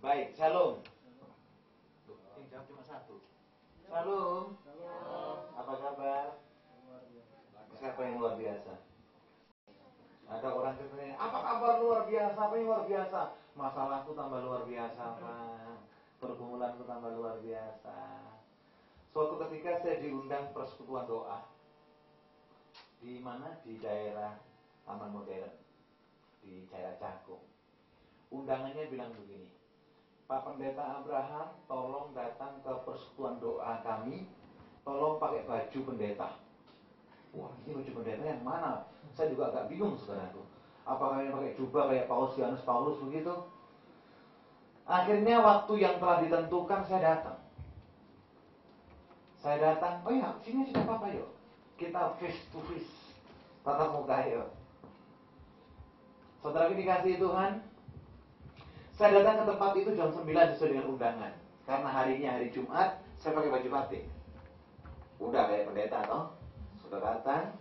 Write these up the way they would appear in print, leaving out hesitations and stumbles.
Baik, shalom. Yang jawab cuma satu. Shalom. Apa kabar? Siapa yang luar biasa? Ada orang yang bertanya, apa kabar luar biasa? Apa yang luar biasa? Masalahku tambah luar biasa, Pak. Pergumulanku tambah luar biasa. Suatu ketika saya diundang persekutuan doa. Di mana? Di daerah Taman Modern, di daerah Cakung. Undangannya bilang begini, Pak Pendeta Abraham, tolong datang ke persekutuan doa kami, tolong pakai baju pendeta. Wah, ini baju pendeta yang mana? Saya juga agak bingung saudaraku. Apakah yang pakai jubah kayak Paulus begitu? Akhirnya waktu yang telah ditentukan saya datang. Oh ya, sini tidak apa-apa yuk. Kita face to face, tatap muka yuk. Saudara dikasihi Tuhan, saya datang ke tempat itu jam 9 sesuai dengan undangan. Karena harinya hari Jumat, saya pakai baju batik. Udah kayak pendeta toh. Sudah datang.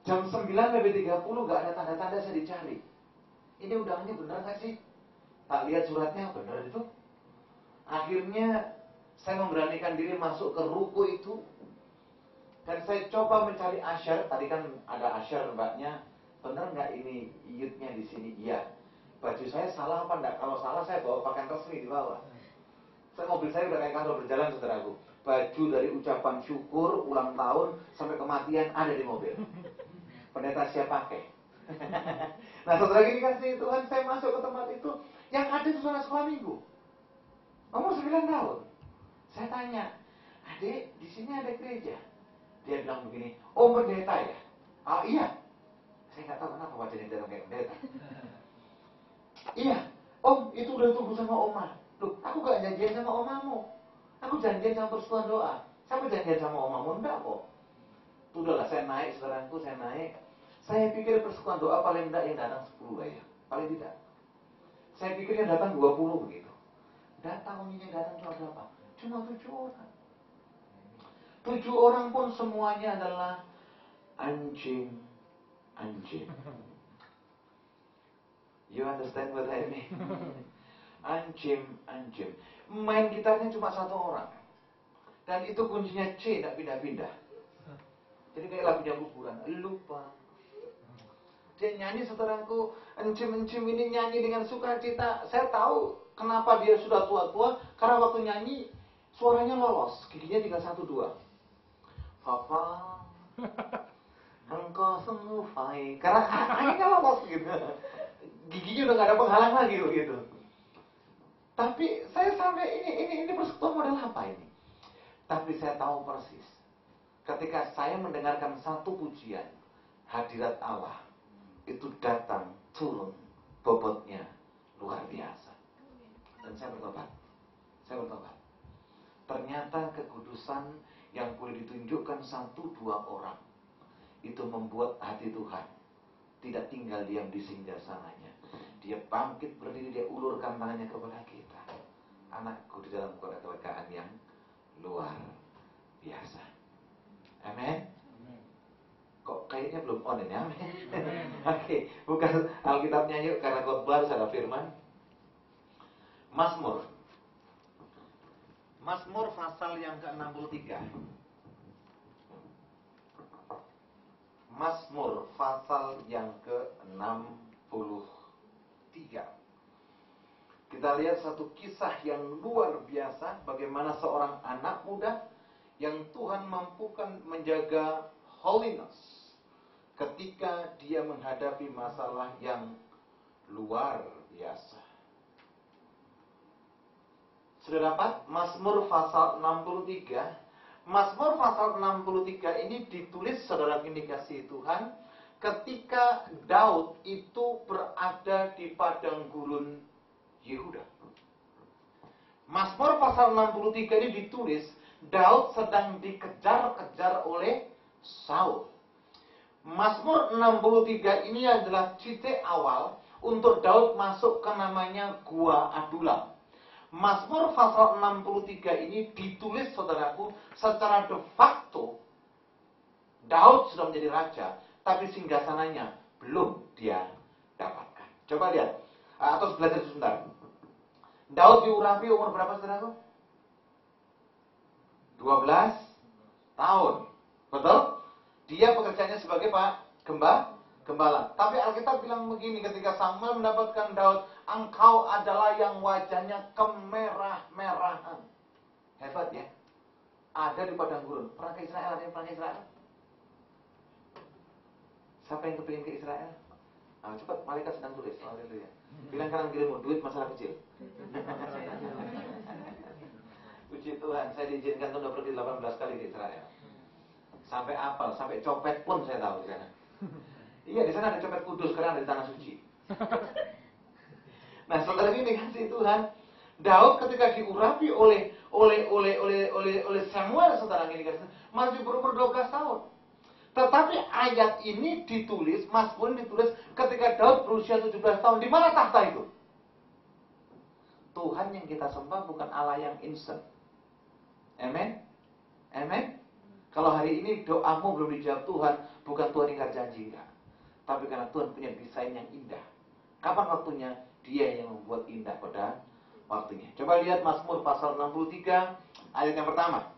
Jam 9:30 gak ada tanda-tanda saya dicari. Ini undangannya benar gak sih? Tak lihat suratnya, benar itu. Akhirnya saya memberanikan diri masuk ke ruko itu. Dan saya coba mencari asyar. Tadi kan ada asyar mbaknya. Benar nggak ini iyutnya di sini? Iya. Baju saya salah apa enggak? Kalau salah saya bawa pakaian resmi di bawah. Mobil saya udah kayak kantor berjalan saudaraku. Baju dari ucapan syukur, ulang tahun, sampai kematian ada di mobil. Pendeta siap pakai. Nah saudara dikasihi Tuhan, saya masuk ke tempat itu. Yang ada itu saudara sekolah minggu. Umur 9 tahun. Saya tanya, adik, di sini ada gereja. Dia bilang begini, oh pendeta ya? Ah iya. Saya nggak tahu kenapa wajahnya dia kayak pendeta. Iya, om itu udah tunggu sama oma. Loh, aku gak janjian sama omamu. Aku janjian sama persekutuan doa. Siapa janjian sama omamu? Enggak kok. Udahlah, saya naik, saudaraku, saya naik. Saya pikir persekutuan doa paling enggak yang datang 10 lah ya. Paling tidak. Saya pikir yang datang 20 begitu. Datang yang datang cuma berapa? Cuma 7 orang. 7 orang pun semuanya adalah anjing. You understand what I mean? Anjing. Main gitarnya cuma 1 orang. Dan itu kuncinya C, tidak pindah-pindah. Jadi kayak lagunya kuburan. Lupa. Dia nyanyi saudaraku, encim ini nyanyi dengan sukacita. Saya tahu kenapa dia sudah tua-tua. Karena waktu nyanyi, suaranya lolos. Giginya tinggal 1, 2. Papa, engkau semufai. Karena akhirnya lolos gitu. Giginya udah gak ada penghalang lagi gitu. Tapi saya sampai ini persekutuan model apa ini? Tapi saya tahu persis. Ketika saya mendengarkan satu pujian, hadirat Allah itu datang, turun, bobotnya luar biasa. Dan saya bertobat. Ternyata kekudusan yang boleh ditunjukkan 1, 2 orang itu membuat hati Tuhan tidak tinggal diam di singgasananya. Dia bangkit berdiri, dia ulurkan tangannya kepada kita. Anakku di dalam kelegaan yang luar biasa. Amin. Kok kayaknya belum on ini, amin. Oke, bukan Alkitabnya yuk, karena khotbah harus ada firman. Mazmur pasal yang ke-63. Mazmur pasal yang ke-63. Kita lihat satu kisah yang luar biasa, bagaimana seorang anak muda yang Tuhan mampukan menjaga holiness ketika dia menghadapi masalah yang luar biasa. Sudah dapat? Mazmur pasal 63. Mazmur pasal 63 ini ditulis saudara dikasihi Tuhan ketika Daud itu berada di padang gurun Yehuda. Mazmur pasal 63 ini ditulis Daud sedang dikejar-kejar oleh Saul. Mazmur 63 ini adalah titik awal untuk Daud masuk ke namanya Gua Adulam. Mazmur pasal 63 ini ditulis saudaraku secara de facto Daud sudah menjadi raja, tapi singgasananya belum dia dapatkan. Coba lihat, atau belajar sebentar. Daud diurapi umur berapa saudaraku? 12 tahun. Betul? Dia pekerjaannya sebagai gembala. Tapi Alkitab bilang begini, ketika Samuel mendapatkan Daud, engkau adalah yang wajahnya kemerah-merahan. Hebat ya. Ada di padang gurun. Pernah ke Israel? Ada yang pernah ke Israel? Siapa yang kepingin ke Israel? Nah, cepat, malaikat sedang tulis. Haleluya. Bilang kanan kirimu, duit masalah kecil. Puji Tuhan, saya diizinkan tuh udah pergi 18 kali ke Israel. Sampai apel, sampai copet pun saya tahu di sana. Iya, di sana ada copet kudus karena ada di tanah suci. Nah, saudara ini kasih Tuhan, Daud ketika diurapi oleh Samuel, saudara ini kasih, masih berumur 12 tahun. Tetapi ayat ini ditulis, Mazmur ditulis ketika Daud berusia 17 tahun. Di mana tahta itu? Tuhan yang kita sembah bukan Allah yang instan. Amen? Amen? Kalau hari ini doamu belum dijawab Tuhan, bukan Tuhan ingkar janji, enggak. Tapi karena Tuhan punya desain yang indah. Kapan waktunya? Dia yang membuat indah pada waktunya. Coba lihat Mazmur pasal 63 ayat yang pertama.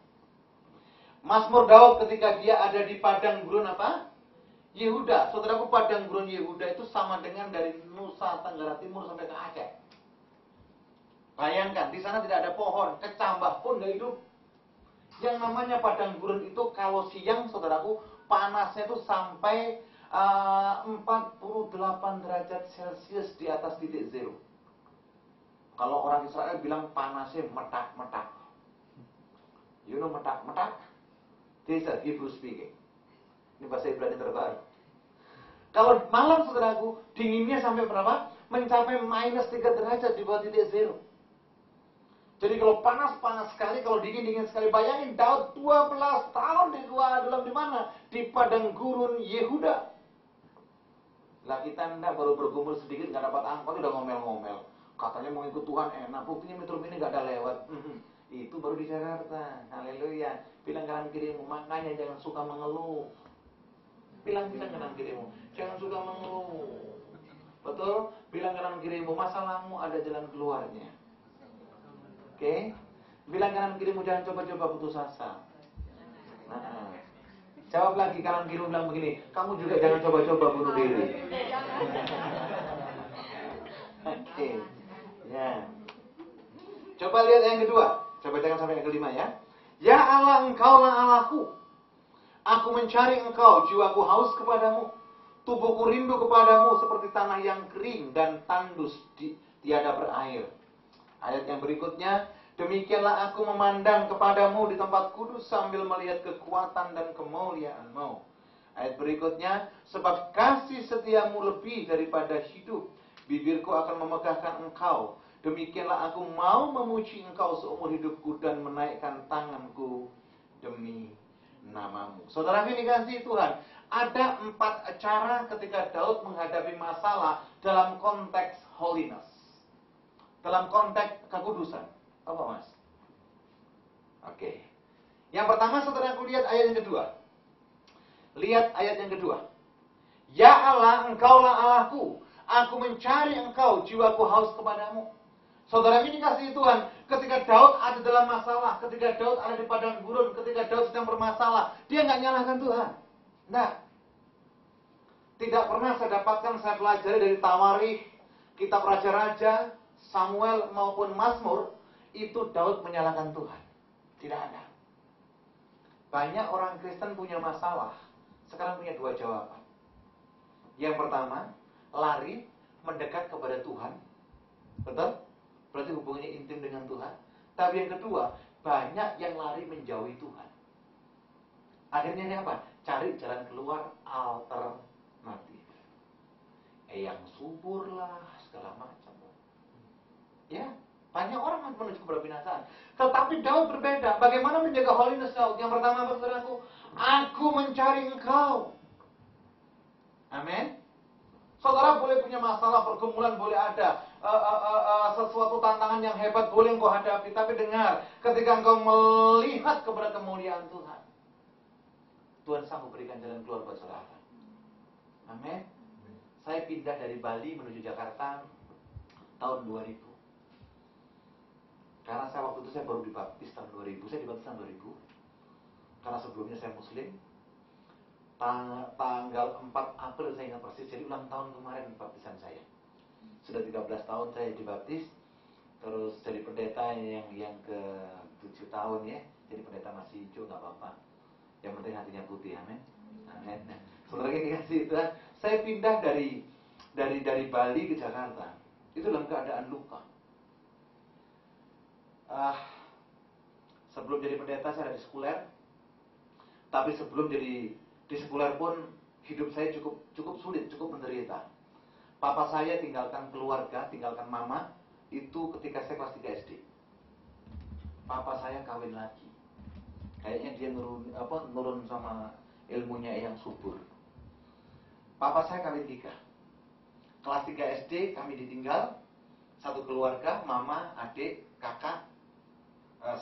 Mazmur Daud ketika dia ada di padang gurun apa? Yehuda. Saudaraku, padang gurun Yehuda itu sama dengan dari Nusa Tenggara Timur sampai ke Aceh. Bayangkan, di sana tidak ada pohon, kecambah pun nggak hidup. Yang namanya padang gurun itu kalau siang, saudaraku, panasnya itu sampai 48 derajat Celcius di atas titik zero. Kalau orang Israel bilang panasnya metak-metak. You know metak-metak? This is Hebrew speaking. Ini bahasa Ibrani terbaru. Kalau malam, saudaraku, dinginnya sampai berapa? Mencapai minus 3 derajat di bawah titik zero. Jadi kalau panas sekali, kalau dingin sekali. Bayangin Daud 12 tahun di mana? Di padang gurun Yehuda. Lah kita enggak, baru bergumul sedikit, nggak dapat angkot, udah ngomel-ngomel. Katanya mau ikut Tuhan enak, buktinya Metro Mini nggak ada lewat. Itu baru di Jakarta. Haleluya. Bilang kanan kirimu, makanya jangan suka mengeluh. Bilang kanan kirimu, jangan suka mengeluh. Betul? Bilang kanan kirimu, masalahmu ada jalan keluarnya. Oke? Bilang kanan kirimu, jangan coba-coba putus asa. Nah, jawab lagi kanan kirimu, bilang begini, kamu juga jangan coba-coba bunuh diri. Oke. Ya. Coba lihat yang kedua. Coba jangan sampai yang kelima ya. Ya Allah, engkaulah Allahku. Aku mencari engkau, jiwaku haus kepadamu. Tubuhku rindu kepadamu seperti tanah yang kering dan tandus tiada berair. Ayat yang berikutnya, demikianlah aku memandang kepadamu di tempat kudus sambil melihat kekuatan dan kemuliaan-Mu. Ayat berikutnya, sebab kasih setiamu lebih daripada hidup, bibirku akan memegahkan engkau. Demikianlah aku mau memuji engkau seumur hidupku dan menaikkan tanganku demi namamu. Saudara ini kasih Tuhan, ada 4 cara ketika Daud menghadapi masalah dalam konteks holiness. Dalam konteks kekudusan. Apa mas? Oke. Yang pertama, saudaraku, lihat ayat yang kedua. Lihat ayat yang kedua. Ya Allah, engkaulah Allahku. Aku mencari engkau, jiwaku haus kepadamu. Saudara ini kasih Tuhan, ketika Daud ada dalam masalah, ketika Daud ada di padang gurun, ketika Daud sedang bermasalah, dia nggak nyalahkan Tuhan. Nah, tidak pernah saya dapatkan, saya pelajari dari Tawarikh, kitab Raja-Raja, Samuel maupun Mazmur, itu Daud menyalahkan Tuhan. Tidak ada. Banyak orang Kristen punya masalah, sekarang punya 2 jawaban. Yang pertama, lari mendekat kepada Tuhan. Betul? Berarti hubungannya intim dengan Tuhan. Tapi yang kedua, banyak yang lari menjauhi Tuhan. Akhirnya ini apa? Cari jalan keluar alternatif. Yang subur lah, segala macam. Ya, banyak orang menuju ke binasaan. Tetapi Daud berbeda. Bagaimana menjaga holiness Daud? Yang pertama, saudaraku, aku mencari engkau. Amin. Saudara boleh punya masalah, pergumulan boleh ada, sesuatu tantangan yang hebat boleh engkau hadapi. Tapi dengar, ketika engkau melihat kepada kemuliaan Tuhan, Tuhan sanggup berikan jalan keluar buat saudara. Amin. Saya pindah dari Bali menuju Jakarta tahun 2000. Karena saya waktu itu saya baru dibaptis tahun 2000, saya dibaptis tahun 2000. Karena sebelumnya saya Muslim. Tanggal 4 April saya ingat persis, jadi ulang tahun kemarin baptisan saya. Sudah 13 tahun saya dibaptis. Terus jadi pendeta yang ke 7 tahun ya. Jadi pendeta masih hijau, nggak apa-apa. Yang penting hatinya putih, amin. Amin. Saudara ini kasih Tuhan, saya pindah dari Bali ke Jakarta. Itu dalam keadaan luka. Sebelum jadi pendeta saya ada di sekuler. Tapi sebelum jadi di sekuler pun hidup saya cukup sulit, cukup menderita. Papa saya tinggalkan keluarga, tinggalkan mama itu ketika saya kelas 3 SD. Papa saya kawin lagi. Kayaknya dia nurun sama ilmunya yang subur. Papa saya kawin 3. Kelas 3 SD kami ditinggal. Satu keluarga, mama, adik, kakak,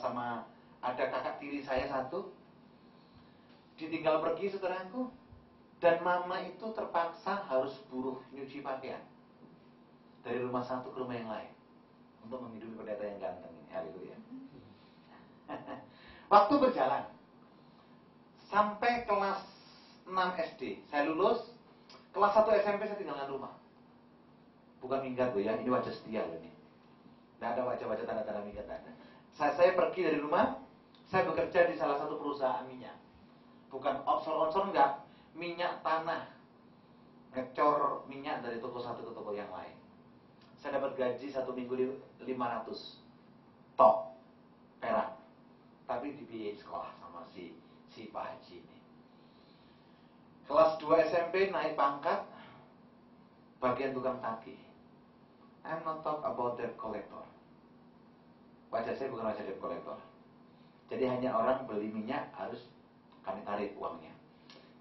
sama ada kakak tiri saya satu. Ditinggal pergi saudaraku. Dan mama itu terpaksa harus buruh nyuci pakaian. Dari rumah satu ke rumah yang lain. Untuk menghidupi pendeta yang ganteng ini. Haleluya. Waktu berjalan. Sampai kelas 6 SD. Saya lulus. Kelas 1 SMP saya tinggalkan rumah. Bukan minggat loh ya. Ini wajah setia loh ini. Tidak ada wajah-wajah tanda-tanda minggat. Saya pergi dari rumah. Saya bekerja di salah satu perusahaan minyak. Bukan offshore enggak. Minyak tanah. Ngecor minyak dari toko satu ke toko yang lain. Saya dapat gaji 1 minggu 500 tok perak. Tapi dibiayain sekolah sama si Pak Haji ini. Kelas 2 SMP naik pangkat. Bagian tukang tagih. I'm not talk about debt collector. Wajah saya bukan wajah debt collector. Jadi hanya orang beli minyak harus kami tarik uangnya.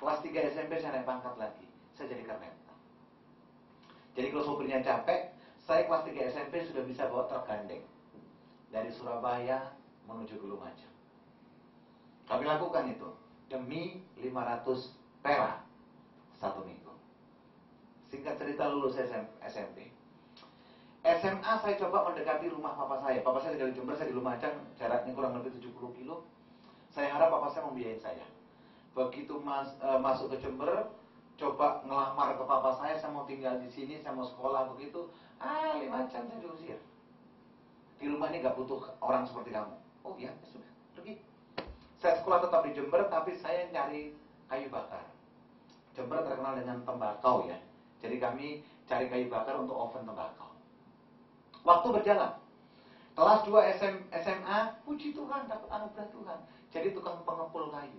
Kelas 3 SMP saya naik pangkat lagi. Saya jadi kernet. Jadi kalau sopirnya capek, saya kelas 3 SMP sudah bisa bawa truk gandeng. Dari Surabaya menuju ke Lumajang. Kami lakukan itu. Demi 500 perak 1 minggu. Singkat cerita lulus SMP. SMA saya coba mendekati rumah papa saya. Papa saya tinggal di Jember, saya di Lumajang. Jaraknya kurang lebih 70 kilo. Saya harap papa saya membiayai saya. Begitu masuk ke Jember, coba ngelamar ke papa saya mau tinggal di sini, saya mau sekolah begitu. 5 jam saya diusir. Di rumah ini gak butuh orang seperti kamu. Oh ya, sudah, pergi. Saya sekolah tetap di Jember, tapi saya nyari kayu bakar. Jember terkenal dengan tembakau ya. Jadi kami cari kayu bakar untuk oven tembakau. Waktu berjalan. Kelas 2 SMA, puji Tuhan, dapat anugerah Tuhan. Jadi tukang pengepul kayu.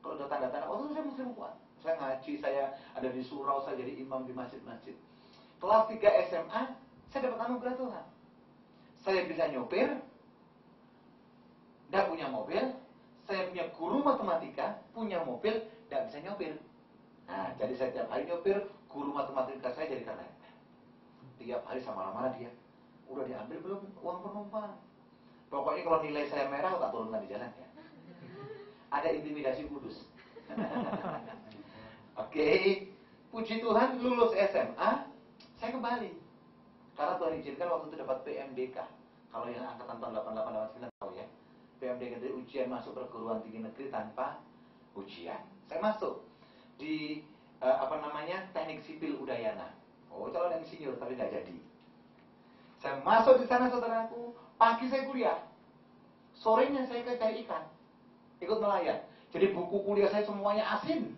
Kalau ada tanda-tanda, saya Muslim kuat. Saya ngaji, saya ada di surau, saya jadi imam di masjid-masjid. Kelas 3 SMA, saya dapat anugerah Tuhan. Saya bisa nyopir, tidak punya mobil. Saya punya guru matematika, punya mobil, tidak bisa nyopir. Nah, jadi saya tiap hari nyopir, guru matematika saya jadi kernet. Tiap hari sama marah-marah dia. Udah diambil belum uang penumpang? Pokoknya kalau nilai saya merah, tak turunkan di jalan ya. Ada intimidasi kudus. Oke. Puji Tuhan lulus SMA, saya ke Bali. Karena Tuhan izinkan waktu itu dapat PMDK. Kalau yang angkatan tahun 88 89 tahu ya. PMDK dari ujian masuk perguruan tinggi negeri tanpa ujian. Saya masuk di Teknik Sipil Udayana. Oh, calon insinyur tapi nggak jadi. Saya masuk di sana saudaraku. Pagi saya kuliah. Sorenya saya cari ikan. Ikut nelayan. Jadi buku kuliah saya semuanya asin.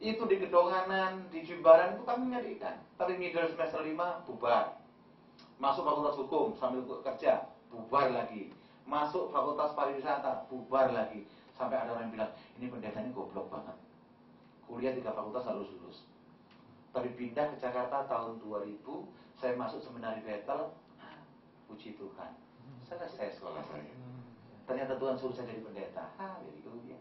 Itu di Gedonganan, di Jimbaran itu kami nyari ikan. Tapi middle semester 5 bubar. Masuk fakultas hukum sambil kerja, bubar lagi. Masuk fakultas pariwisata, bubar lagi. Sampai ada orang yang bilang, ini pendeta ini goblok banget. Kuliah 3 fakultas harus lulus. Tapi pindah ke Jakarta tahun 2000, saya masuk seminari Betel. Puji Tuhan, selesai sekolah saya. Ternyata Tuhan suruh saya jadi pendeta. Haleluya.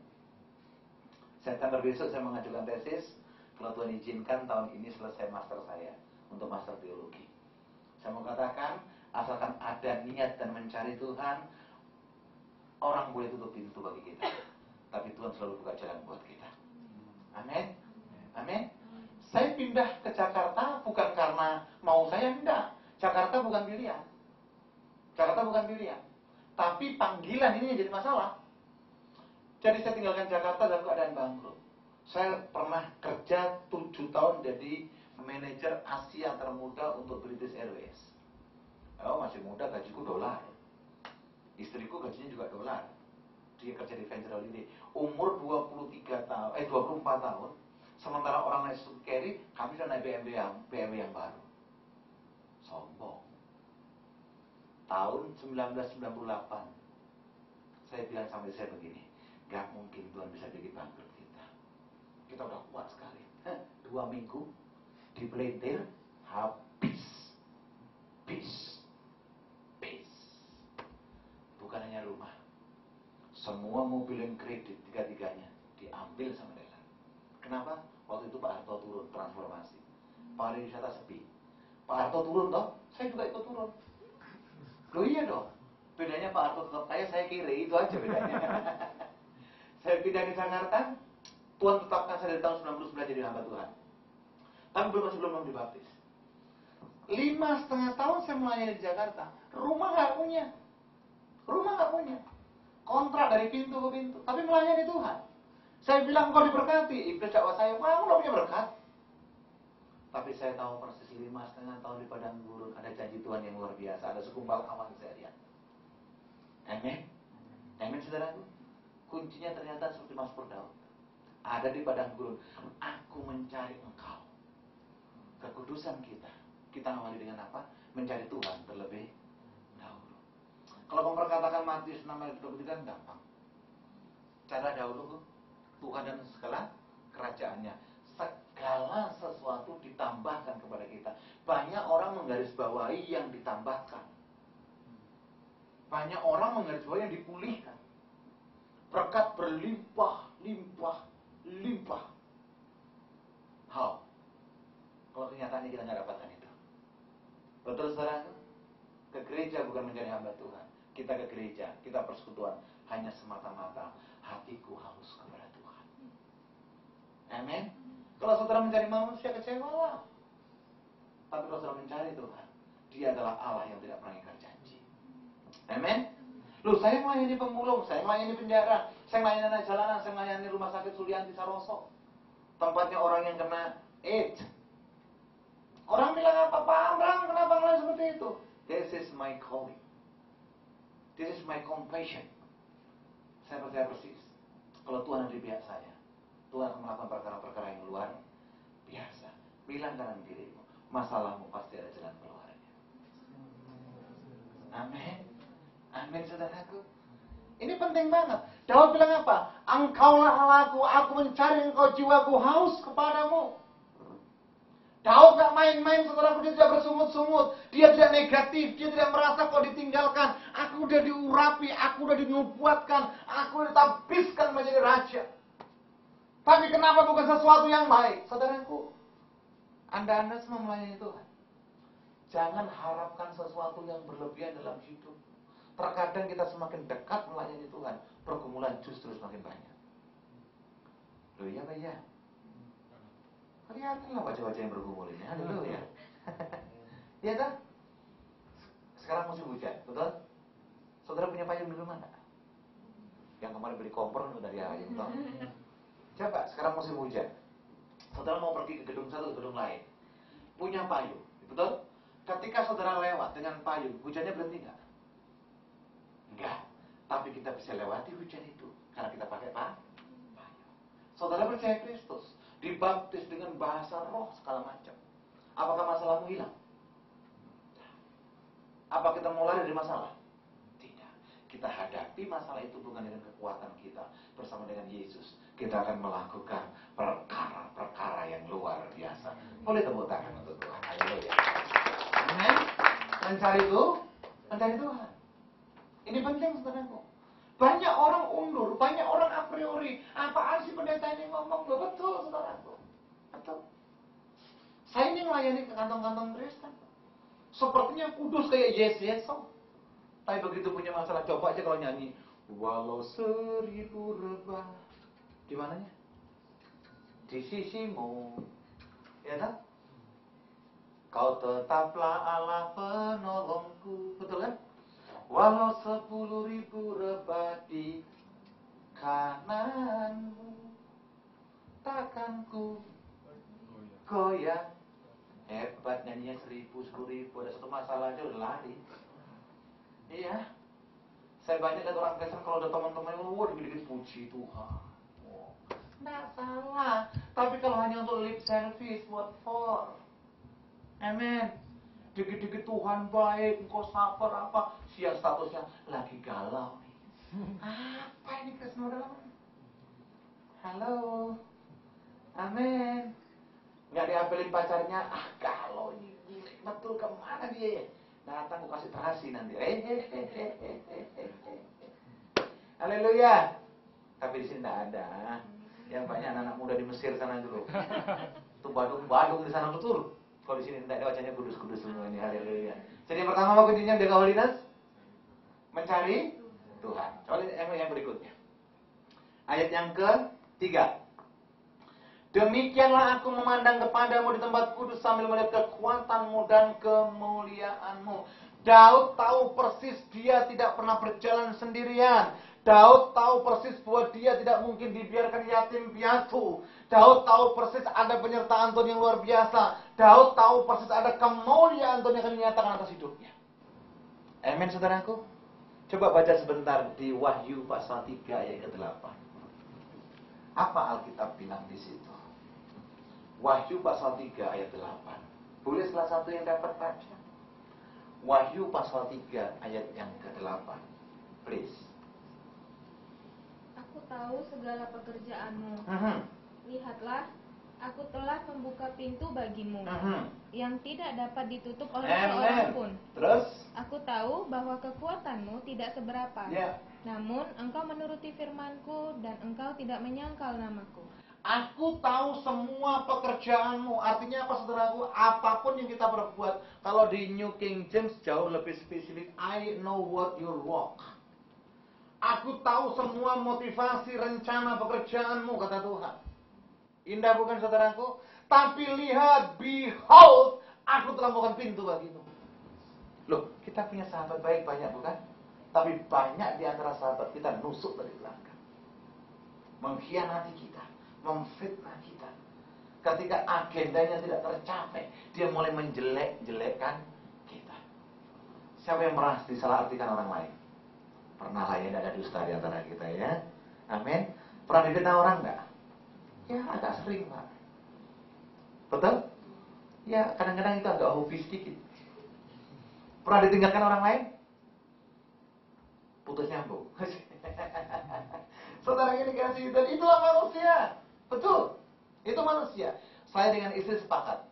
September besok saya mengajukan tesis. Kalau Tuhan izinkan tahun ini selesai master saya untuk master teologi. Saya mau katakan, asalkan ada niat dan mencari Tuhan, orang boleh tutup pintu bagi kita, tapi Tuhan selalu buka jalan buat kita. Amin. Amin. Saya pindah ke Jakarta bukan karena mau saya, enggak. Jakarta bukan pilihan. Jakarta bukan pilihan. Tapi panggilan ini yang jadi masalah. Jadi saya tinggalkan Jakarta dalam keadaan bangkrut. Saya pernah kerja 7 tahun jadi manajer Asia termuda untuk British Airways. Oh, masih muda, gajiku dolar. Istriku gajinya juga dolar. Dia kerja di Venture Holiday. Umur 24 tahun. Sementara orang naik Suzuki Carry, kami sudah naik BMW yang baru. Sombong. Tahun 1998, saya bilang sama saya begini, gak mungkin Tuhan bisa bikin bangkrut kita. Kita udah kuat sekali. 2 minggu dipelintir, habis. Bukan hanya rumah, semua mobil yang kredit tiga-tiganya diambil sama Dela. Kenapa? Waktu itu Pak Harto turun transformasi, pariwisata sepi. Pak Harto turun toh, saya juga ikut turun. Loh iya dong, bedanya Pak Harto tetap kaya, saya kiri, itu aja bedanya. Saya pindah ke Jakarta, Tuhan tetapkan saya dari tahun 99 jadi hamba Tuhan. Tapi masih belum dibaptis. 5,5 tahun saya melayani di Jakarta, rumah nggak punya. Kontrak dari pintu ke pintu, tapi melayani Tuhan. Saya bilang kau diberkati, iblis dakwah saya, kamu nggak punya berkat. Tapi saya tahu persis 5,5 tahun di padang gurun ada janji Tuhan yang luar biasa, ada segumpal awan saya lihat. Amin, saudaraku. Kuncinya ternyata seperti Mazmur Daud. Ada di padang gurun, aku mencari Engkau. Kekudusan kita awali dengan apa? Mencari Tuhan terlebih dahulu. Kalau memperkatakan Matius 6 ayat 23 gampang. Cara dahulu Tuhan dan segala kerajaannya. Segala sesuatu ditambahkan kepada kita. Banyak orang menggarisbawahi yang ditambahkan. Banyak orang menggarisbawahi yang dipulihkan. Berkat berlimpah. How? Kalau kenyataannya kita nggak dapatkan itu. Betul saudara? Ke gereja bukan menjadi hamba Tuhan. Kita ke gereja, kita persekutuan hanya semata-mata hatiku haus kepada Tuhan. Amin. Kalau saudara mencari manusia, kecewalah. Tapi kalau saudara mencari Tuhan, Dia adalah Allah yang tidak pernah ingkar janji. Amin. Loh, saya melayani pemulung, saya melayani penjara, saya melayani anak jalanan, saya melayani rumah sakit Sulianti Saroso. Tempatnya orang yang kena AIDS. Orang bilang apa? Pak Amram, kenapa ngelakuin seperti itu? This is my calling. This is my compassion. Saya percaya persis. Kalau Tuhan ada di pihak saya, Tuhan akan melakukan perkara-perkara yang luar biasa. Bilang kanan dirimu, masalahmu pasti ada jalan keluarnya. Amin. Amin, saudaraku. Ini penting banget. Daud bilang apa? Engkaulah Allahku, aku mencari Engkau, jiwaku haus kepadamu. Daud gak main-main, saudaraku. Dia tidak bersungut-sungut, dia tidak negatif, dia tidak merasa kau ditinggalkan. Aku udah diurapi, aku udah dinubuatkan, aku udah ditabiskan menjadi raja. Tapi kenapa bukan sesuatu yang baik? Saudaraku, Anda semua melayani Tuhan, jangan harapkan sesuatu yang berlebihan dalam hidup. Terkadang kita semakin dekat melayani Tuhan, pergumulan justru semakin banyak. Loh iya Pak ya? Kelihatanlah wajah-wajah yang bergumul ini. Haleluya. Iya tak? Sekarang musim hujan, betul? Saudara punya payung di rumah enggak? Yang kemarin beli kompor dari ayam, toh? Coba, sekarang musim hujan. Saudara mau pergi ke gedung satu ke gedung lain. Punya payung, betul? Ketika saudara lewat dengan payung, hujannya berhenti enggak? Enggak. Tapi kita bisa lewati hujan itu karena kita pakai payung. Saudara percaya Kristus, dibaptis dengan bahasa roh segala macam. Apakah masalahmu hilang? Apa kita mau lari dari masalah? Tidak. Kita hadapi masalah itu bukan dengan kekuatan kita. Bersama dengan Yesus, kita akan melakukan perkara-perkara yang luar biasa. Boleh tepuk tangan untuk Tuhan. Haleluya. Amin. Mencari Tuhan. Ini penting, saudaraku. Banyak orang undur, banyak orang a priori. Apaan sih pendeta ini ngomong? Betul, saudaraku. Betul. Saya ini melayani ke kantong-kantong Kristen. Sepertinya kudus kayak Yesus. Tapi begitu punya masalah, coba aja kalau nyanyi. Walau 1000 rebah. Di mananya? Di sisimu. Ya tak? Kau tetaplah Allah penolongku. Betul kan? Walau 10.000 rebah di kananmu, takkan ku goyang. Hebat nyanyinya 1.000, 10.000. Ada satu masalah aja udah lari. Iya. Saya banyak lihat orang Kristen kalau ada teman-teman yang dikit-dikit puji Tuhan. Oh, nggak salah. Tapi kalau hanya untuk lip service, what for? Amen. Dikit-dikit Tuhan baik, engkau sabar apa? Siap statusnya lagi galau nih. Apa ini Kristen model? Halo. Amin. Nggak diapelin pacarnya, galau ini betul, kemana dia ya? Datang aku kasih terasi nanti. Haleluya. Tapi di sini tidak ada. Yang banyak anak-anak muda di Mesir sana dulu. Itu badung-badung di sana betul. Kalau di sini tidak ada, wajahnya kudus-kudus semua ini. Haleluya. Jadi yang pertama apa kuncinya menjaga holiness? Mencari Tuhan. Coba lihat yang berikutnya. Ayat yang ke-3. Demikianlah aku memandang kepadamu di tempat kudus sambil melihat kekuatanmu dan kemuliaanmu. Daud tahu persis dia tidak pernah berjalan sendirian. Daud tahu persis bahwa dia tidak mungkin dibiarkan yatim piatu. Daud tahu persis ada penyertaan Tuhan yang luar biasa. Daud tahu persis ada kemuliaan Tuhan yang akan dinyatakan atas hidupnya. Amin, saudaraku. Coba baca sebentar di Wahyu pasal 3 ayat ke-8. Apa Alkitab bilang di situ? Wahyu pasal 3 ayat 8. Boleh salah satu yang dapat baca? Wahyu pasal 3 ayat yang ke-8. Please. Aku tahu segala pekerjaanmu. Lihatlah, aku telah membuka pintu bagimu, yang tidak dapat ditutup oleh seorang pun. Terus? Aku tahu bahwa kekuatanmu tidak seberapa. Namun engkau menuruti firmanku dan engkau tidak menyangkal namaku. Aku tahu semua pekerjaanmu. Artinya apa, saudaraku? Apapun yang kita perbuat. Kalau di New King James jauh lebih spesifik. I know what you work. Aku tahu semua motivasi, rencana pekerjaanmu, kata Tuhan. Indah bukan, saudaraku? Tapi lihat, behold, aku telah membuka pintu bagimu. Loh, kita punya sahabat baik banyak, bukan? Tapi banyak di antara sahabat kita nusuk dari belakang, mengkhianati kita, memfitnah kita. Ketika agendanya tidak tercapai, dia mulai menjelek-jelekkan kita. Siapa yang pernah disalahartikan orang lain? Pernah lah ya, ada dusta di antara kita ya. Amin. Pernah difitnah orang enggak? Ya agak sering, Pak. Betul? Ya kadang-kadang itu agak hobi sedikit. Pernah ditinggalkan orang lain? Putus nyambung. Saudara ini kasih, dan itulah manusia. Betul. Itu manusia. Saya dengan istri sepakat.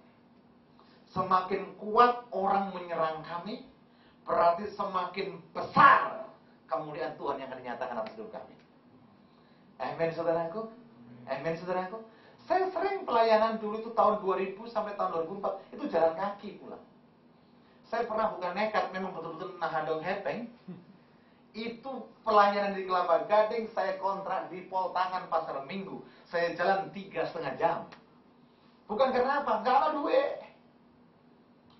Semakin kuat orang menyerang kami, berarti semakin besar kemuliaan Tuhan yang akan dinyatakan atas hidup kami. Amin, saudaraku. Amin, saudaraku. Saya sering pelayanan dulu itu tahun 2000 sampai tahun 2004 itu jalan kaki pulang. Saya pernah bukan nekat, memang betul-betul nahadong hepeng. Itu pelayanan di Kelapa Gading, saya kontrak di Pol Tangan Pasar Minggu. Saya jalan 3,5 jam. Bukan karena apa? Gak ada duit.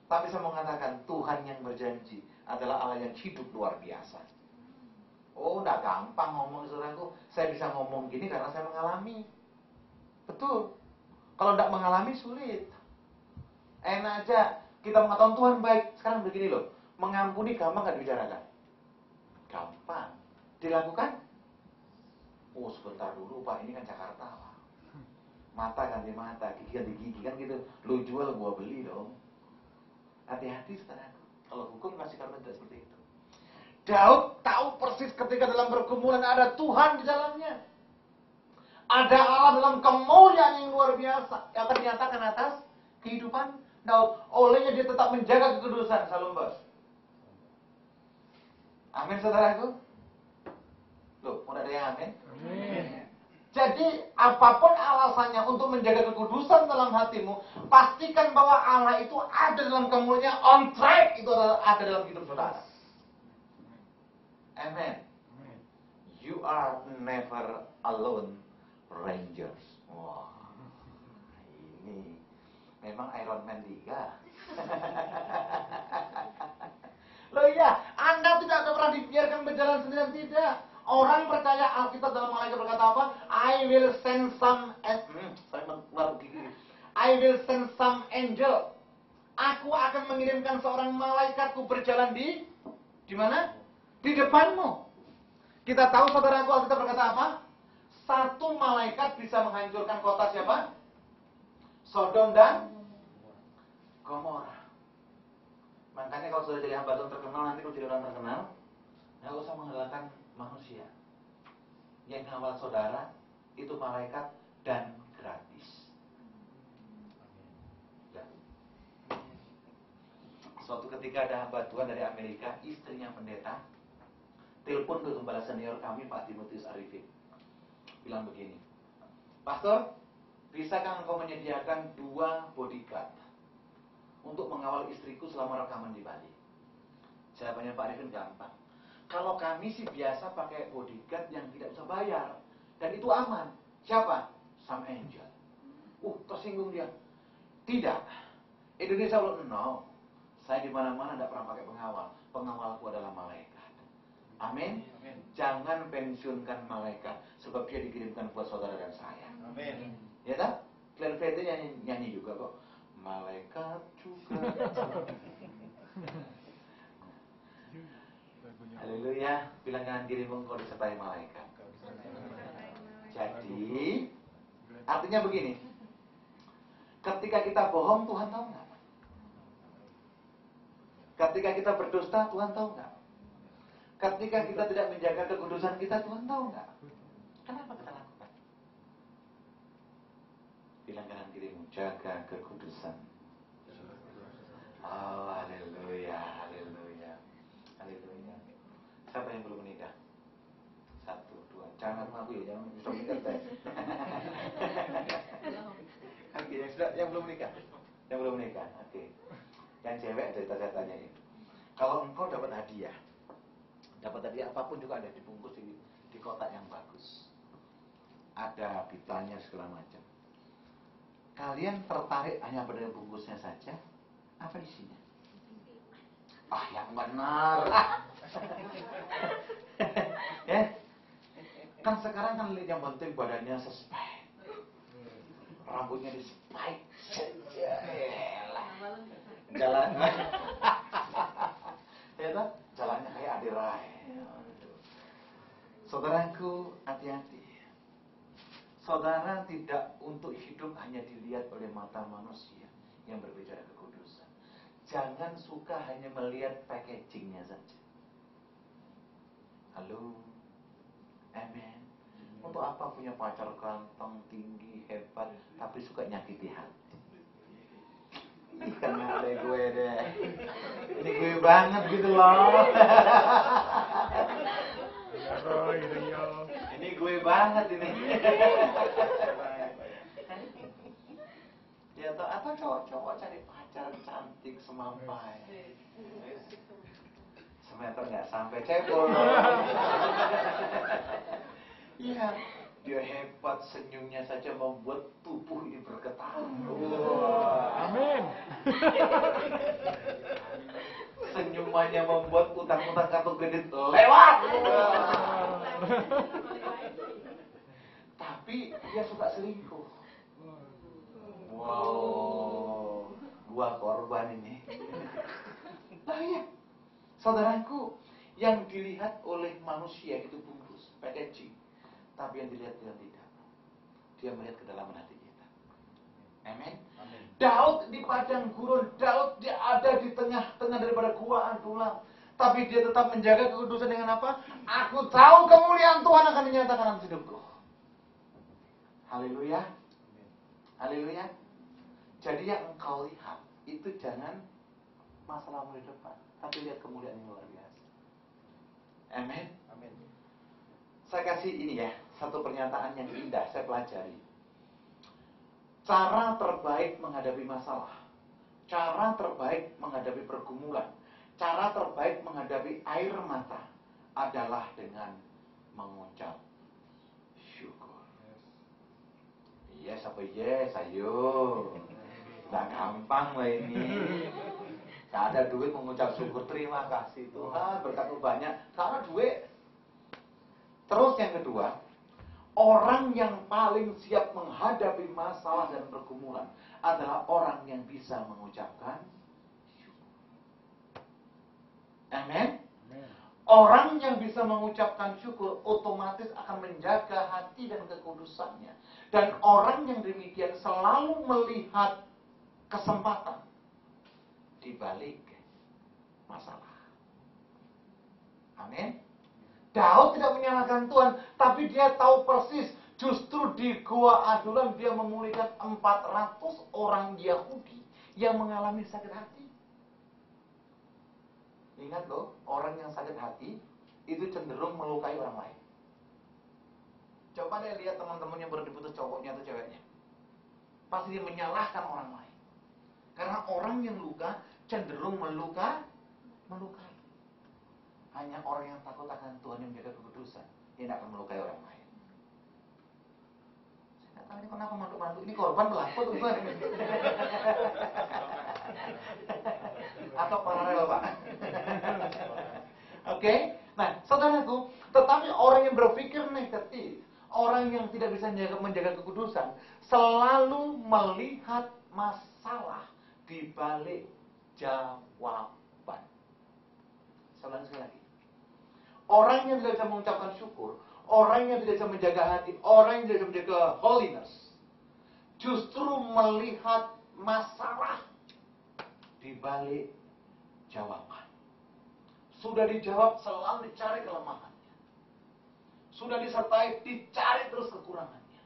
Tapi saya mengatakan Tuhan yang berjanji adalah Allah yang hidup luar biasa. Oh, udah gampang ngomong, saudaraku. Saya bisa ngomong gini karena saya mengalami. Betul. Kalau tidak mengalami sulit. Enak aja kita mengatakan Tuhan baik. Sekarang begini loh, mengampuni gampang gak dibicarakan? Gampang. Dilakukan? Oh, sebentar dulu Pak, ini kan Jakarta Pak. Mata ganti mata, gigi ganti gigi, kan gitu. Lu jual, gua beli dong. Hati-hati, saudaraku. Kalau hukum kasih karena tidak seperti itu. Daud tahu persis ketika dalam pergumulan ada Tuhan di dalamnya. Ada Allah dalam kemuliaan yang luar biasa yang akan dinyatakan atas kehidupan Daud. Olehnya dia tetap menjaga kekudusan. Salam bos. Amin, saudaraku. Loh, mau ada yang amin? Amin. Jadi apapun alasannya untuk menjaga kekudusan dalam hatimu, pastikan bahwa Allah itu ada dalam kemuliaan, on track itu ada dalam hidup saudara. Amen. You are never alone, Rangers. Wah, ini memang Iron Man 3. Loh iya, Anda tidak pernah berjalan sendirian, tidak. Orang percaya Alkitab dalam malaikat berkata apa? I will send some angel. Aku akan mengirimkan seorang malaikatku berjalan di mana? Di depanmu. Kita tahu saudaraku, Alkitab berkata apa? Satu malaikat bisa menghancurkan kota siapa? Sodom dan Gomora. Makanya kalau sudah jadi hamba Tuhan terkenal, nanti kalau jadi orang terkenal, nggak usah mengandalkan manusia. Yang ngawal saudara itu malaikat dan gratis. Ya. Suatu ketika ada hamba Tuhan dari Amerika, istrinya pendeta, telepon ke gembala senior kami Pak Timotius Arifin, bilang begini, Pastor, bisakah engkau menyediakan 2 bodyguard untuk mengawal istriku selama rekaman di Bali? Jawabannya Pak Arifin gampang. Kalau kami sih biasa pakai bodyguard yang tidak usah bayar, dan itu aman. Siapa? Some angel. Tersinggung dia. Tidak. Indonesia belum. No. Saya di mana-mana tidak pernah pakai pengawal. Pengawalku adalah malaikat. Amin. Jangan pensiunkan malaikat, sebab dia dikirimkan buat saudara dan saya. Amin. Ya tak? Glenn Fredly nyanyi juga kok. Malaikat juga. Haleluya. Bilang kanan kirimu engkau disertai malaikat. Jadi artinya begini, ketika kita bohong, Tuhan tahu nggak? Ketika kita berdusta, Tuhan tahu nggak? Ketika kita tidak menjaga kekudusan kita, Tuhan tahu nggak? Kenapa kita lakukan? Bilang kanan kirimu, jaga kekudusan. Oh, haleluya, haleluya, haleluya. Siapa yang belum menikah? 1, 2. Jangan aku ya, jangan bisa menikah saya. Oke, yang belum menikah, yang belum menikah. Oke. Yang cewek dari saya tanyain. Kalau engkau dapat hadiah apapun juga ada dibungkus di kotak yang bagus. Ada pitanya segala macam. Kalian tertarik hanya pada bungkusnya saja? Apa isinya? Yang benar. Ya. Kan sekarang kan yang penting badannya sespek, rambutnya di spike, jalan, ya toh? Jalannya kayak adirai. Saudaraku, hati-hati. Saudara tidak untuk hidup hanya dilihat oleh mata manusia yang berbicara kekudusan. Jangan suka hanya melihat packagingnya saja. Halo, amen. Untuk apa punya pacar ganteng, tinggi, hebat, tapi suka nyakiti hati? Ini kena deh gue deh. Ini gue banget gitu loh. Ini gue banget ini. Ya atau cowok-cowok cari pacar cantik semampai. Semeter nggak sampai cebol. Iya, dia hebat, senyumnya saja membuat tubuh ini bergetar. Amin. Senyumannya membuat utang-utang kartu kredit lewat. Tapi dia suka selingkuh. Wow, gua korban ini. Nah ya, saudaraku, yang dilihat oleh manusia itu bungkus, packaging. Tapi yang dilihat Tuhan tidak. Dia melihat ke dalam hati kita. Amin. Daud di padang gurun, Daud dia ada di tengah-tengah daripada gua Adulam. Tapi dia tetap menjaga kekudusan dengan apa? Aku tahu kemuliaan Tuhan akan dinyatakan dalam hidupku. Haleluya. Haleluya. Jadi yang engkau lihat itu jangan masalahmu di depan, tapi lihat kemuliaan yang luar biasa. Amin. Amin. Saya kasih ini ya, satu pernyataan yang indah saya pelajari. Cara terbaik menghadapi masalah, cara terbaik menghadapi pergumulan, cara terbaik menghadapi air mata adalah dengan mengucap syukur. Yes apa yes, ayo. Nggak gampang lah ini. Gak ada duit mengucap syukur, terima kasih Tuhan, berkatmu banyak, karena duit. Terus yang kedua, orang yang paling siap menghadapi masalah dan pergumulan adalah orang yang bisa mengucapkan syukur. Amin. Orang yang bisa mengucapkan syukur otomatis akan menjaga hati dan kekudusannya. Dan orang yang demikian selalu melihat kesempatan di balik masalah. Amin. Daud tidak menyalahkan Tuhan, tapi dia tahu persis justru di Gua Adulam dia memulihkan 400 orang Yahudi yang mengalami sakit hati. Ingat loh, orang yang sakit hati itu cenderung melukai orang lain. Coba deh lihat teman-teman yang baru diputus cowoknya atau ceweknya. Pasti dia menyalahkan orang lain. Karena orang yang luka cenderung melukai. Hanya orang yang takut akan Tuhan yang menjaga kekudusan, dia tidak akan melukai orang lain. Saya nggak tahu ini kenapa mantu-mantu ini korban pelaku Tuhan. Atau paralel Pak. Oke. Nah saudaraku, tetapi orang yang berpikir negatif, orang yang tidak bisa menjaga kekudusan, selalu melihat masalah di balik jawaban. Saya sekali lagi. Orang yang tidak bisa mengucapkan syukur, orang yang tidak bisa menjaga hati, orang yang tidak bisa menjaga holiness, justru melihat masalah di balik jawaban. Sudah dijawab, selalu dicari kelemahannya. Sudah disertai, dicari terus kekurangannya.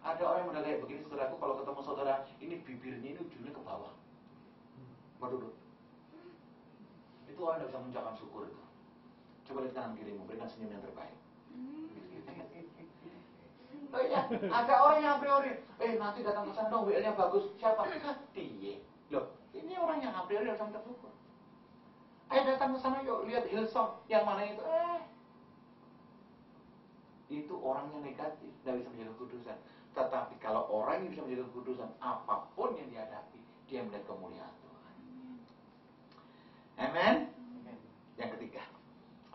Ada orang yang udah kayak begini, saudaraku, kalau ketemu saudara, ini bibirnya ini ujungnya ke bawah. Berduduk. Itu orang yang tidak bisa mengucapkan syukur itu. Coba lihat kanan kirimu, berikan senyum yang terbaik. Oh iya, ada orang yang a priori, nanti datang ke sana dong, WL-nya bagus. Siapa? Dia. Loh, ini orang yang a priori harus minta syukur. Datang ke sana yuk, lihat Hillsong. Yang mana itu? Itu orang yang negatif, tidak bisa menjaga kekudusan. Tetapi kalau orang yang bisa menjaga kekudusan, apapun yang dihadapi, dia melihat kemuliaan Tuhan. Amen. Yang ketiga.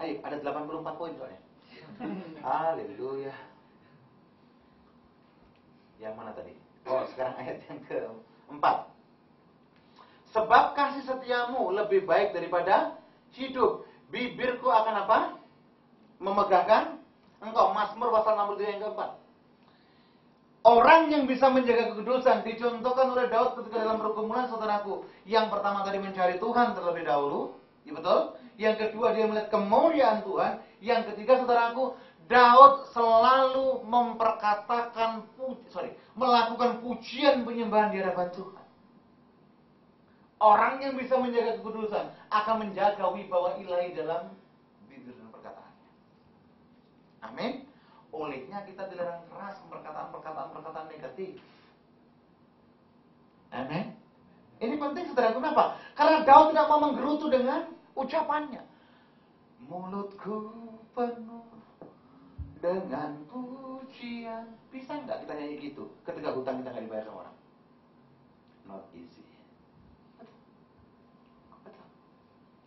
Ayo, ada 84 poin soalnya. Haleluya. Yang mana tadi? Oh, sekarang ayat yang keempat. Sebab kasih setiamu lebih baik daripada hidup. Bibirku akan apa? Memegahkan engkau. Mazmur pasal 63 yang keempat. Orang yang bisa menjaga kekudusan dicontohkan oleh Daud ketika dalam pergumulan, saudaraku. Yang pertama tadi mencari Tuhan terlebih dahulu. Ya betul? Yang kedua dia melihat kemuliaan Tuhan. Yang ketiga saudaraku, Daud selalu melakukan pujian penyembahan di hadapan Tuhan. Orang yang bisa menjaga kekudusan akan menjaga wibawa ilahi dalam bibir dan perkataannya. Amin. Olehnya kita dilarang keras perkataan negatif. Amin. Ini penting saudara, kenapa? Karena Daud tidak mau menggerutu dengan ucapannya. Mulutku penuh dengan pujian. Bisa nggak kita nyanyi gitu ketika hutang kita nggak dibayar sama orang? Not easy.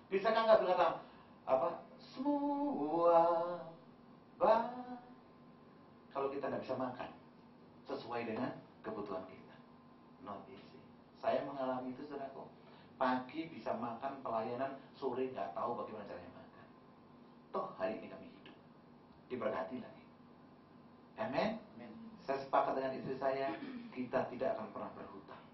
Bisakah nggak berkata semua kalau kita nggak bisa makan sesuai dengan kebutuhan kita? Not easy. Saya mengalami itu saudaraku. Pagi bisa makan pelayanan, sore nggak tahu bagaimana caranya makan. Toh hari ini kami hidup, diberkati lagi. Amin. Saya sepakat dengan istri saya, kita tidak akan pernah berhutang.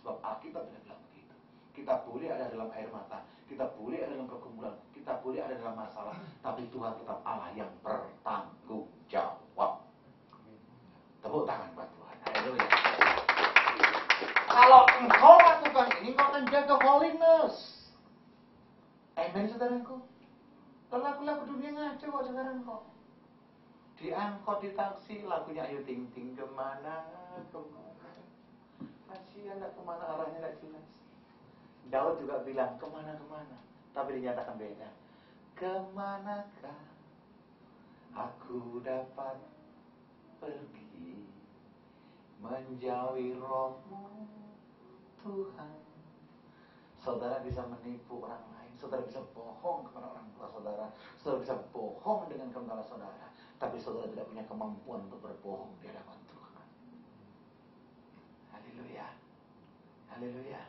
Sebab Alkitab tidak bilang begitu. Kita boleh ada dalam air mata, kita boleh ada dalam pergumulan, kita boleh ada dalam masalah, tapi Tuhan tetap Allah yang bertanggung jawab. Tepuk tangan buat Tuhan. Haleluya. Kalau engkau lakukan ini, engkau akan jaga holiness. Amen, saudaraku. Lagu-lagu dunia ngaco kok sekarang kok. Diangkut di taksi, lagunya Ayu Ting Ting kemana. Kasihan, kemana arahnya tidak jelas. Daud juga bilang kemana-kemana, tapi dinyatakan beda. Kemanakah aku dapat pergi menjauhi rohmu Tuhan. saudara bisa menipu orang lain, saudara bisa bohong kepada orang tua saudara, saudara bisa bohong dengan gembala saudara, tapi saudara tidak punya kemampuan untuk berbohong di hadapan Tuhan. Haleluya. Haleluya.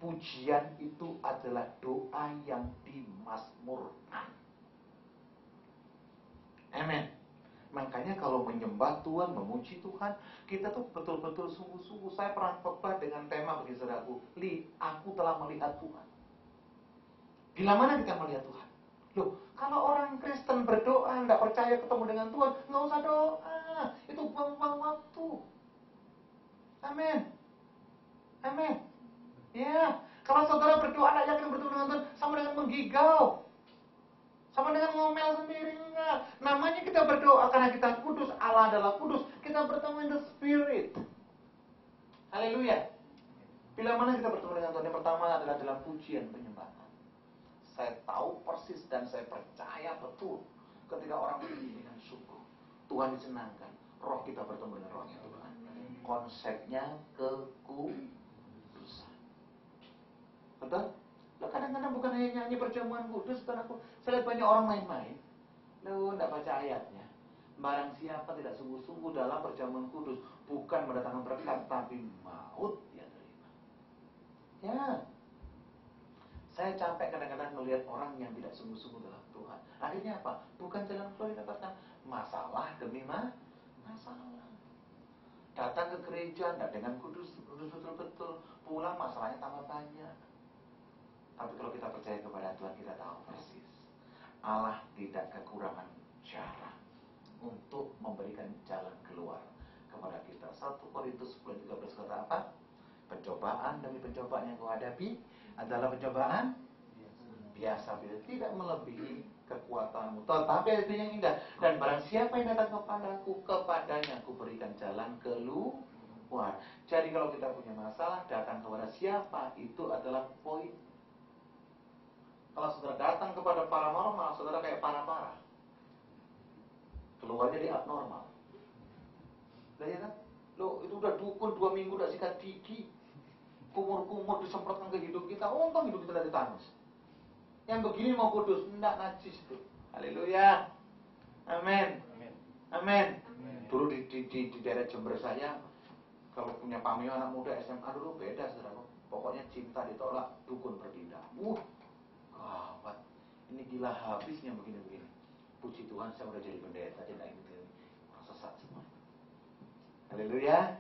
Pujian itu adalah doa yang dimasmurkan. Amin. Makanya kalau menyembah Tuhan, memuji Tuhan, kita tuh betul-betul sungguh-sungguh. Saya pernah khotbah dengan tema bagi saudaraku, aku telah melihat Tuhan. Bila mana kita melihat Tuhan? Loh, kalau orang Kristen berdoa, tidak percaya ketemu dengan Tuhan, nggak usah doa. Itu buang-buang waktu. Amin. Amin. Ya, kalau saudara berdoa tidak yakin bertemu dengan Tuhan, sama dengan menggigau, sama dengan ngomel sendiri. Enggak. Namanya kita berdoa karena kita kudus, Allah adalah kudus. Kita bertemu in the Spirit. Haleluya. Bila mana kita bertemu dengan Tuhan, yang pertama adalah dalam pujian penyembahan. Saya tahu persis dan saya percaya betul ketika orang puji dengan sungguh, Tuhan disenangkan. Roh kita bertemu dengan rohnya Tuhan. Konsepnya kekudusan. Betul? Loh, kadang-kadang bukan hanya nyanyi perjamuan kudus, saya lihat banyak orang main-main. Loh, tidak baca ayatnya. Barang siapa tidak sungguh-sungguh dalam perjamuan kudus, bukan mendatangkan berkat, tapi maut dia terima. Ya. Saya capek kadang-kadang melihat orang yang tidak sungguh-sungguh dalam Tuhan. Akhirnya apa? Bukan jalan keluar didapatkan. Masalah demi masalah. Datang ke gereja, tidak dengan kudus betul-betul. Pulang masalahnya tambah banyak. Tapi kalau kita percaya kepada Tuhan, kita tahu persis Allah tidak kekurangan cara untuk memberikan jalan keluar kepada kita. 1 Korintus 10:13 kata apa? Pencobaan demi pencobaan yang kau hadapi adalah pencobaan biasa, tidak melebihi kekuatanmu. Tetapi itu yang indah. Dan barang siapa yang datang kepadaku, kepadanya aku berikan jalan keluar. Jadi kalau kita punya masalah, datang kepada siapa, itu adalah poin. Kalau saudara datang kepada paranormal, saudara kayak parah-parah. Keluarnya di abnormal. Ya kan? Loh, itu udah dukun 2 minggu udah sikat gigi. Kumur-kumur disemprotkan ke hidup kita. Untung hidup kita dari tanus. Yang begini mau kudus, enggak najis itu. Haleluya. Amin. Amin. Dulu di daerah Jember saya, kalau punya pameo anak muda SMA dulu beda saudara. Pokoknya cinta ditolak, dukun bertindak. Gawat. Ini gila habisnya begini-begini. Puji Tuhan saya udah jadi pendeta, tidak gitu. Orang sesat semua. Haleluya.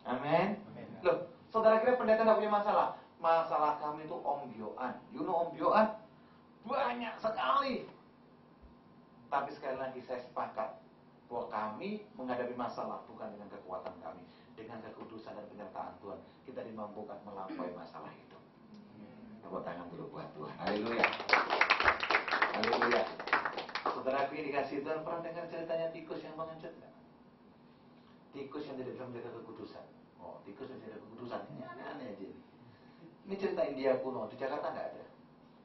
Amin. Loh, saudara kira pendeta tidak punya masalah? Masalah kami itu ombyoan. You know ombyoan? Banyak sekali. Tapi sekali lagi saya sepakat bahwa kami menghadapi masalah bukan dengan kekuatan kami, dengan kekudusan dan penyertaan Tuhan. Kita dimampukan melampaui masalah itu. Tepuk tangan dulu buat Tuhan. Haleluya. Haleluya. Saudaraku yang dikasih Tuhan, pernah dengar ceritanya tikus yang mengecut nggak? Tikus yang tidak bisa menjaga kekudusan. Oh, tikus yang tidak kekudusan. Ini aneh-aneh aja. Ini cerita India kuno. Di Jakarta nggak ada.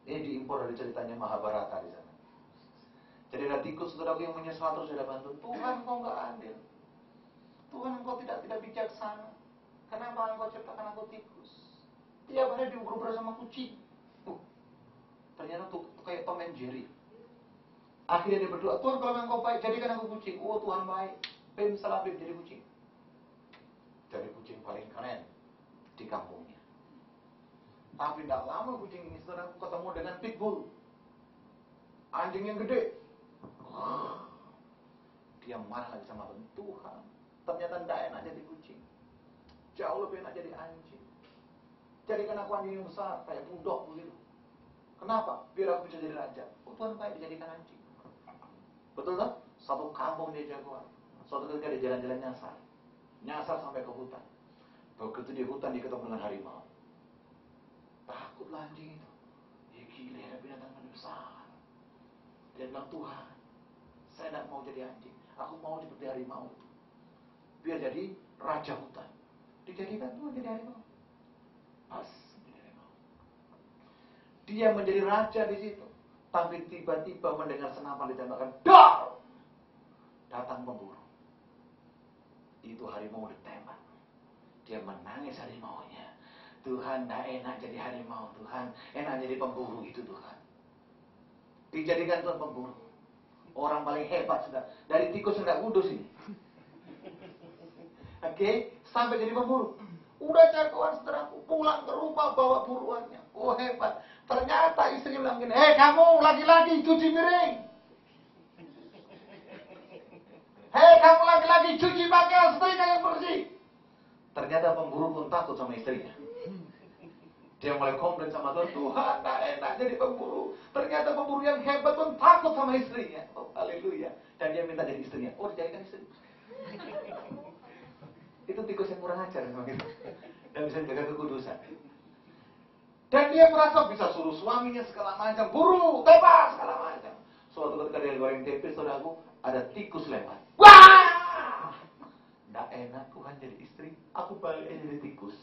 Ini diimpor dari ceritanya Mahabharata di sana. Jadi ada tikus saudaraku yang menyesal terus ada bantu. Tuhan, engkau nggak adil. Tuhan, engkau tidak bijaksana. Kenapa engkau ciptakan aku tikus? Tiap hari diukur-ukur sama kucing. Ternyata tuh kayak Tom and Jerry. Akhirnya dia berdoa, Tuhan kalau engkau baik, jadikan aku kucing. Oh Tuhan baik. Bim salabim jadi kucing. Jadi kucing paling keren di kampungnya. Tapi tidak lama kucing ini saudara ketemu dengan pitbull. Anjing yang gede. Dia marah lagi sama Tuhan. Ternyata tidak enak jadi kucing. Jauh lebih enak jadi anjing. Jadikan aku anjing yang besar, kayak bulldog begitu. Kenapa? Biar aku bisa jadi raja. Oh Tuhan baik dijadikan anjing. Betul tak? Satu kampung dia jagoan. Suatu ketika dia jalan-jalan nyasar. Nyasar sampai ke hutan. Begitu di hutan dia ketemu dengan harimau. Takutlah anjing itu. Ya gila, ada binatang yang besar. Dia bilang, Tuhan, saya tidak mau jadi anjing. Aku mau seperti harimau itu. Biar jadi raja hutan. Dijadikan Tuhan jadi harimau. Pas jadi harimau. Dia menjadi raja di situ. Tapi tiba-tiba mendengar senapan ditembakkan. Dar! Datang pemburu. Itu harimau ditembak. Dia menangis harimaunya. Tuhan, tidak enak jadi harimau Tuhan. Enak jadi pemburu itu Tuhan. Dijadikan Tuhan pemburu. Orang paling hebat sudah. Dari tikus tidak kudus ini. Oke, sampai jadi pemburu. Udah jagoan saudaraku, pulang ke rumah bawa buruannya. Oh hebat. Ternyata istrinya bilang gini, kamu laki-laki cuci piring. Kamu laki-laki cuci pakaian, setrika yang bersih. Ternyata pemburu pun takut sama istrinya. Dia mulai komplain sama Tuhan, Tuhan tak enak jadi pemburu. Ternyata pemburu yang hebat pun takut sama istrinya. Oh haleluya. Dan dia minta jadi istrinya. Oh dijadikan istri. Itu tikus yang kurang ajar memang itu. Dan bisa jaga kekudusan. Dan dia merasa bisa suruh suaminya segala macam, buru, tebas, segala macam. Suatu ketika dia goreng tempe, saudaraku, ada tikus lewat. Wah! Nggak enak Tuhan jadi istri, aku balik jadi tikus.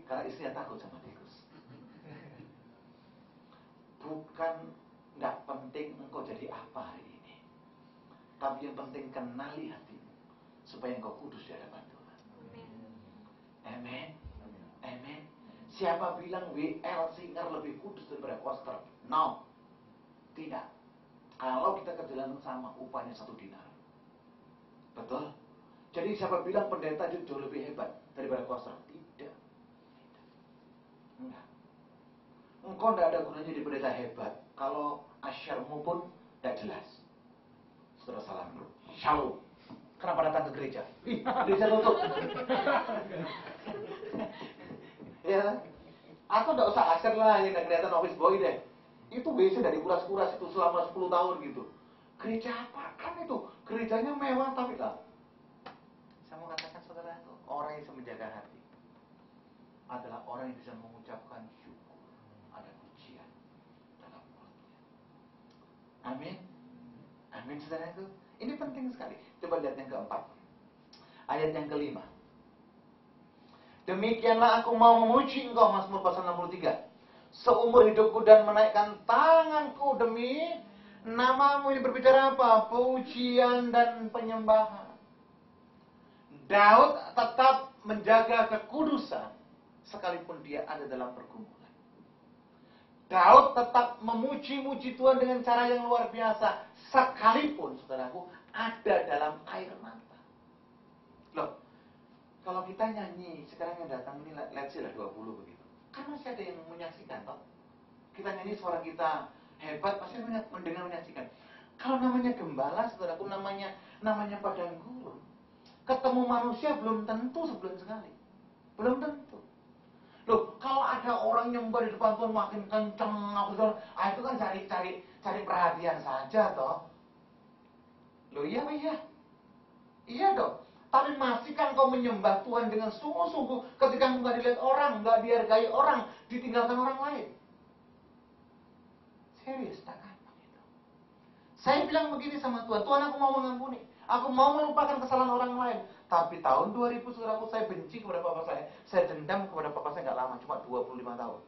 Karena istrinya takut sama tikus. Bukan nggak penting engkau jadi apa hari ini, tapi yang penting kenali hatimu supaya engkau kudus di hadapan Tuhan. Amin. Amin. Siapa bilang WL Singer lebih kudus daripada Koster? No. Tidak. Kalau kita kerja sama, upahnya 1 dinar. Betul? Jadi siapa bilang pendeta jauh lebih hebat daripada Koster? Tidak. Enggak. Engkau tidak ada gunanya jadi pendeta hebat kalau asyarmu pun tidak jelas. Saudara salam dulu. Shalom. Kenapa datang ke gereja? Gereja tutup. Ya, atau tidak usah asyar lah yang tidak kelihatan office boy deh. Itu WC dari kuras-kuras itu selama 10 tahun gitu. Gereja apa kan itu? Gerejanya mewah tapi lah. Saya mau katakan saudara itu orang yang bisa menjaga hati adalah orang yang bisa mengucapkan syukur, ada pujian dalam mulutnya. Amin. Amin saudara itu. Ini penting sekali. Coba lihat yang keempat. Ayat yang kelima. Demikianlah aku mau memuji engkau, Mazmur pasal 63. Seumur hidupku dan menaikkan tanganku demi namamu. Ini berbicara apa? Pujian dan penyembahan. Daud tetap menjaga kekudusan sekalipun dia ada dalam pergumulan. Daud tetap memuji-muji Tuhan dengan cara yang luar biasa sekalipun saudaraku ada dalam air mata. Loh, kalau kita nyanyi, sekarang yang datang ini let's say lah 20 begitu. Kan masih ada yang menyaksikan toh. Kita nyanyi suara kita hebat, pasti mendengar menyaksikan. Kalau namanya gembala, saudaraku, namanya padang gurun. Ketemu manusia belum tentu sebulan sekali. Belum tentu. Loh, kalau ada orang nyembah di depan Tuhan makin kenceng, itu kan cari perhatian saja toh. Loh iya. Iya dong. Tapi masihkah engkau menyembah Tuhan dengan sungguh-sungguh ketika engkau nggak dilihat orang, nggak dihargai orang, ditinggalkan orang lain? Serius, tak gampang itu. Saya bilang begini sama Tuhan, Tuhan aku mau mengampuni, aku mau melupakan kesalahan orang lain. Tapi tahun 2000 saudaraku saya benci kepada papa saya dendam kepada papa saya nggak lama, cuma 25 tahun.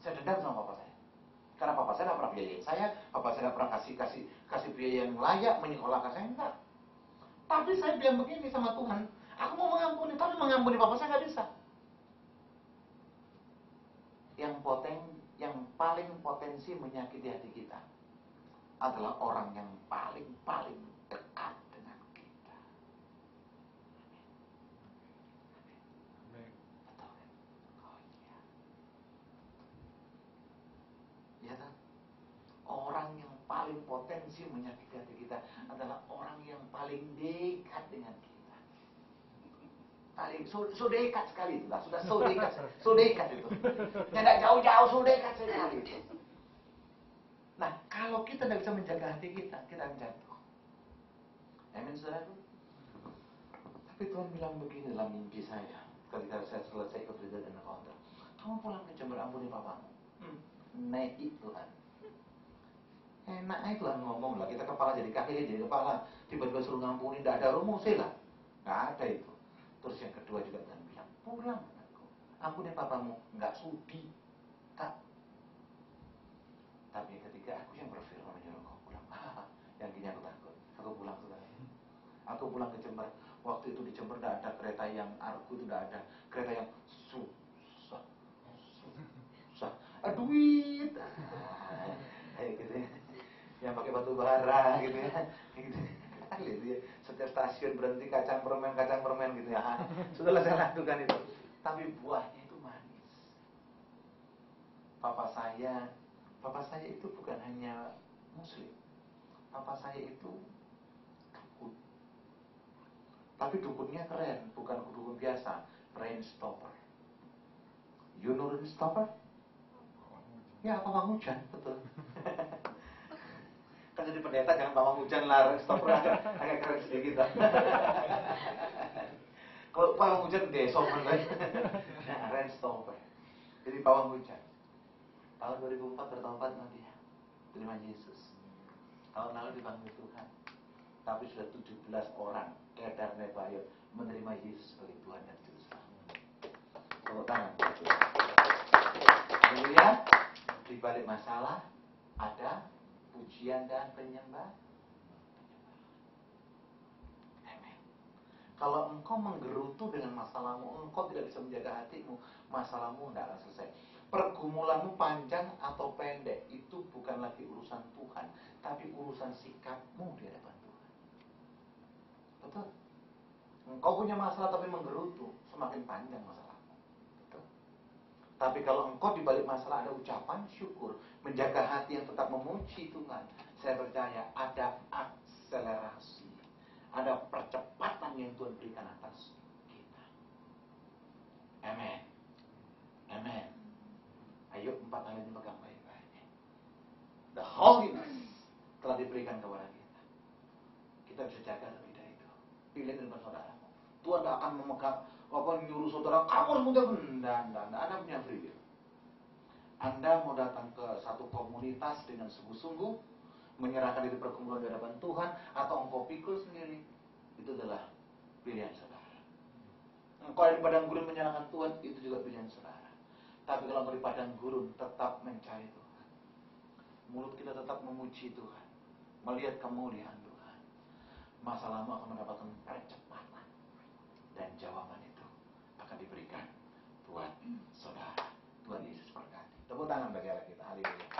Saya dendam sama papa saya. Karena papa saya nggak pernah biayain saya, papa saya nggak pernah kasih biaya yang layak menyekolahkan saya, enggak. Tapi saya bilang begini sama Tuhan, aku mau mengampuni, tapi mengampuni papa saya nggak bisa. Yang paling potensi menyakiti hati kita adalah orang yang paling dekat dengan kita. Amin. Betul kan? Oh iya. Ya kan? Orang yang paling potensi menyakiti hati kita adalah orang yang paling dekat dengan kita. Paling so dekat sekali itu lah, sudah so dekat itu. Tidak jauh-jauh, so dekat sekali. Nah, kalau kita tidak bisa menjaga hati kita akan jatuh. Amin, saudaraku. Tapi Tuhan bilang begini dalam mimpi saya, ketika saya selesai ikut Leader dan Encounter, kamu pulang ke Jember, ampuni papamu. Naik Tuhan. Enak aja Tuhan ngomong lah, kita kepala jadi kaki, jadi kepala, tiba-tiba suruh ngampuni, tidak ada rumusnya lah, nggak ada itu. Terus yang kedua juga Tuhan bilang, pulang anakku, ampuni papamu, nggak sudi, tak. Tapi ketika aku yang berfirman menyuruh kau pulang, yang gini aku takut, aku pulang saudara. Aku pulang ke Jember, waktu itu di Jember tidak ada kereta yang Argo, itu tidak ada kereta yang duit. Kayak gitu ya. Yang pakai batu bara gitu ya. Gitu. Lihat ya, setiap stasiun berhenti kacang permen gitu ya. Sudahlah saya lakukan itu. Tapi buahnya itu manis. Papa saya itu bukan hanya Muslim. Papa saya itu dukun. Tapi dukunnya keren, bukan dukun biasa, rain stopper. You know rain stopper? Ya, pawang hujan, betul. Kan jadi pendeta jangan pawang hujan lah, rain stopper agak keren sedikit lah. Kalau pawang hujan desopan kan. Ya, rain stopper. Jadi pawang hujan. Tahun 2004 bertobat nanti ya. Terima Yesus. Tahun lalu dipanggil Tuhan. Tapi sudah 17 orang Kedar Nebayo menerima Yesus sebagai Tuhan dan Juru Selamat. Tepuk tangan. Haleluya. Di balik masalah ada pujian dan penyembah. Amin. Kalau engkau menggerutu dengan masalahmu, engkau tidak bisa menjaga hatimu, masalahmu tidak akan selesai. Pergumulanmu panjang atau pendek itu bukan lagi urusan Tuhan, tapi urusan sikapmu di hadapan Tuhan. Betul? Engkau punya masalah tapi menggerutu, semakin panjang masalahmu. Betul? Tapi kalau engkau di balik masalah ada ucapan syukur, menjaga hati yang tetap memuji Tuhan, saya percaya ada akselerasi, ada percepatan yang Tuhan berikan atas kita. Amin. Amin. Ayo 4 hal ini pegang baik-baik. The holiness telah diberikan kepada kita. Kita bisa jaga lebih dari itu. Pilih dengan saudaramu. Tuhan tidak akan memegang nyuruh saudara kamu harus menjaga. Tidak. Anda punya free will. Anda mau datang ke satu komunitas dengan sungguh-sungguh, menyerahkan diri pergumulan di hadapan Tuhan, atau engkau pikul sendiri, itu adalah pilihan saudara. Engkau di padang gurun menyerahkan Tuhan, itu juga pilihan saudara. Tapi kalau di padang gurun tetap mencari Tuhan, mulut kita tetap memuji Tuhan, melihat kemuliaan Tuhan, masalahmu akan mendapatkan percepatan, dan jawaban itu akan diberikan buat saudara. Tuhan Yesus berkati. Tepuk tangan bagi Allah kita. Haleluya.